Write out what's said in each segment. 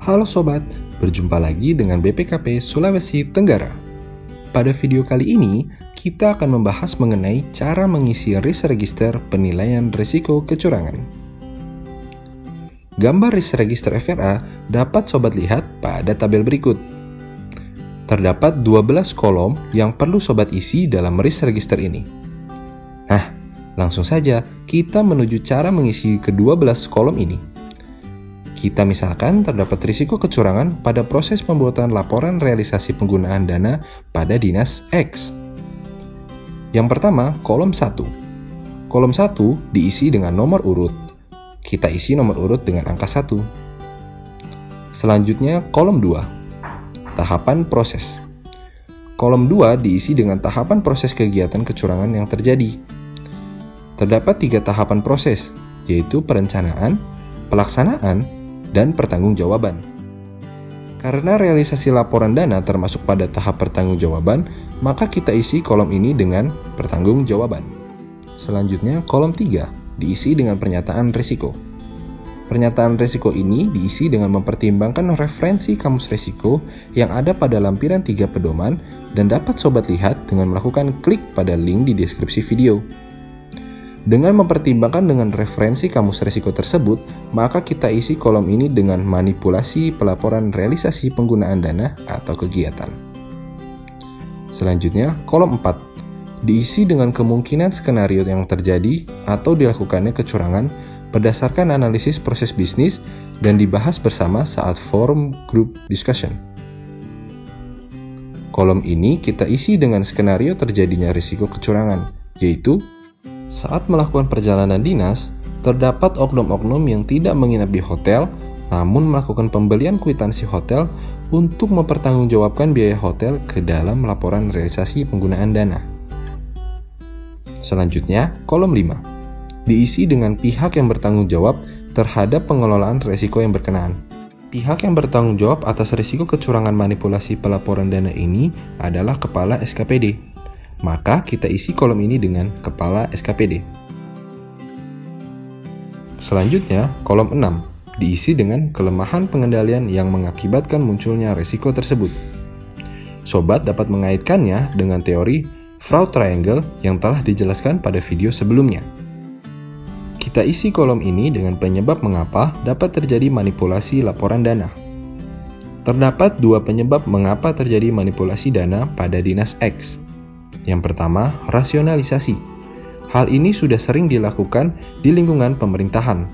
Halo sobat, berjumpa lagi dengan BPKP Sulawesi Tenggara. Pada video kali ini, kita akan membahas mengenai cara mengisi risk register penilaian risiko kecurangan. Gambar risk register FRA dapat sobat lihat pada tabel berikut. Terdapat 12 kolom yang perlu sobat isi dalam risk register ini. Nah, langsung saja kita menuju cara mengisi ke-12 kolom ini. Kita misalkan terdapat risiko kecurangan pada proses pembuatan laporan realisasi penggunaan dana pada Dinas X. Yang pertama, kolom 1. Kolom 1 diisi dengan nomor urut. Kita isi nomor urut dengan angka 1. Selanjutnya, kolom 2. Tahapan proses. Kolom 2 diisi dengan tahapan proses kegiatan kecurangan yang terjadi. Terdapat 3 tahapan proses, yaitu perencanaan, pelaksanaan, dan pertanggungjawaban. Karena realisasi laporan dana termasuk pada tahap pertanggungjawaban, maka kita isi kolom ini dengan pertanggungjawaban. Selanjutnya, kolom 3 diisi dengan pernyataan risiko. Pernyataan risiko ini diisi dengan mempertimbangkan referensi kamus risiko yang ada pada lampiran 3 pedoman dan dapat sobat lihat dengan melakukan klik pada link di deskripsi video. Dengan mempertimbangkan dengan referensi kamus risiko tersebut, maka kita isi kolom ini dengan manipulasi pelaporan realisasi penggunaan dana atau kegiatan. Selanjutnya, kolom 4 diisi dengan kemungkinan skenario yang terjadi atau dilakukannya kecurangan berdasarkan analisis proses bisnis dan dibahas bersama saat forum group discussion. Kolom ini kita isi dengan skenario terjadinya risiko kecurangan, yaitu saat melakukan perjalanan dinas, terdapat oknum-oknum yang tidak menginap di hotel, namun melakukan pembelian kwitansi hotel untuk mempertanggungjawabkan biaya hotel ke dalam laporan realisasi penggunaan dana. Selanjutnya, kolom 5 diisi dengan pihak yang bertanggung jawab terhadap pengelolaan risiko yang berkenaan. Pihak yang bertanggung jawab atas risiko kecurangan manipulasi pelaporan dana ini adalah Kepala SKPD. Maka kita isi kolom ini dengan Kepala SKPD. Selanjutnya, kolom 6 diisi dengan kelemahan pengendalian yang mengakibatkan munculnya risiko tersebut. Sobat dapat mengaitkannya dengan teori fraud triangle yang telah dijelaskan pada video sebelumnya. Kita isi kolom ini dengan penyebab mengapa dapat terjadi manipulasi laporan dana. Terdapat 2 penyebab mengapa terjadi manipulasi dana pada Dinas X. Yang pertama, rasionalisasi. Hal ini sudah sering dilakukan di lingkungan pemerintahan.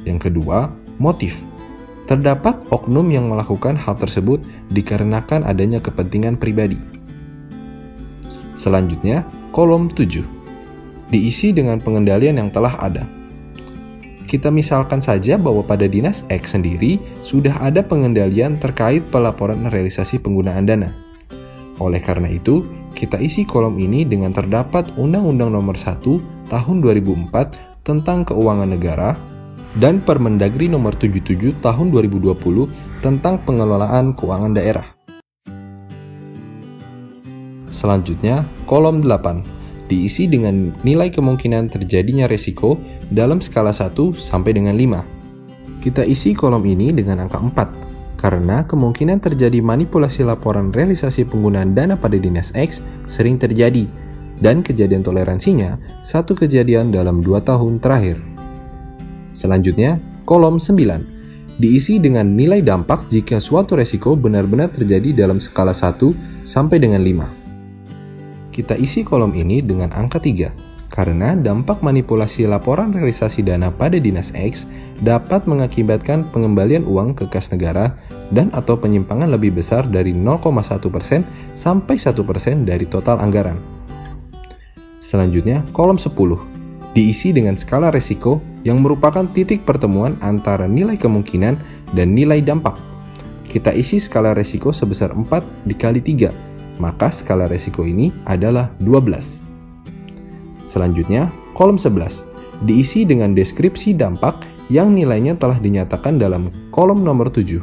Yang kedua, motif. Terdapat oknum yang melakukan hal tersebut dikarenakan adanya kepentingan pribadi. Selanjutnya, kolom 7. Diisi dengan pengendalian yang telah ada. Kita misalkan saja bahwa pada Dinas X sendiri sudah ada pengendalian terkait pelaporan realisasi penggunaan dana. Oleh karena itu, kita isi kolom ini dengan terdapat Undang-Undang Nomor 1 Tahun 2004 tentang Keuangan Negara dan Permendagri Nomor 77 Tahun 2020 tentang Pengelolaan Keuangan Daerah. Selanjutnya, kolom 8 diisi dengan nilai kemungkinan terjadinya risiko dalam skala 1 sampai dengan 5. Kita isi kolom ini dengan angka 4. Karena kemungkinan terjadi manipulasi laporan realisasi penggunaan dana pada Dinas X sering terjadi, dan kejadian toleransinya 1 kejadian dalam 2 tahun terakhir. Selanjutnya, kolom 9 diisi dengan nilai dampak jika suatu resiko benar-benar terjadi dalam skala 1 sampai dengan 5. Kita isi kolom ini dengan angka 3. Karena dampak manipulasi laporan realisasi dana pada Dinas X dapat mengakibatkan pengembalian uang ke kas negara dan atau penyimpangan lebih besar dari 0,1% sampai 1% dari total anggaran. Selanjutnya, kolom 10 diisi dengan skala risiko yang merupakan titik pertemuan antara nilai kemungkinan dan nilai dampak. Kita isi skala risiko sebesar 4 dikali 3, maka skala risiko ini adalah 12. Selanjutnya, kolom 11 diisi dengan deskripsi dampak yang nilainya telah dinyatakan dalam kolom nomor 7.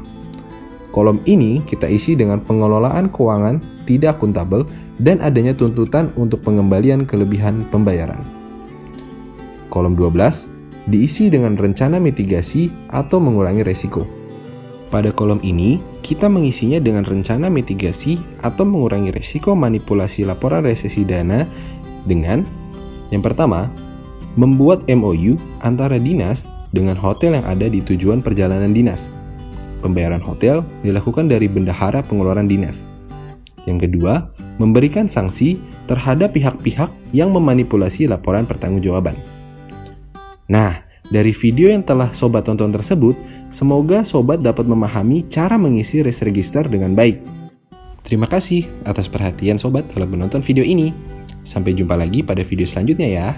Kolom ini kita isi dengan pengelolaan keuangan tidak akuntabel dan adanya tuntutan untuk pengembalian kelebihan pembayaran. Kolom 12 diisi dengan rencana mitigasi atau mengurangi resiko. Pada kolom ini, kita mengisinya dengan rencana mitigasi atau mengurangi risiko manipulasi laporan resesi dana dengan yang pertama, membuat MOU antara dinas dengan hotel yang ada di tujuan perjalanan dinas. Pembayaran hotel dilakukan dari bendahara pengeluaran dinas. Yang kedua, memberikan sanksi terhadap pihak-pihak yang memanipulasi laporan pertanggungjawaban. Nah, dari video yang telah sobat tonton tersebut, semoga sobat dapat memahami cara mengisi risk register dengan baik. Terima kasih atas perhatian sobat telah menonton video ini. Sampai jumpa lagi pada video selanjutnya ya.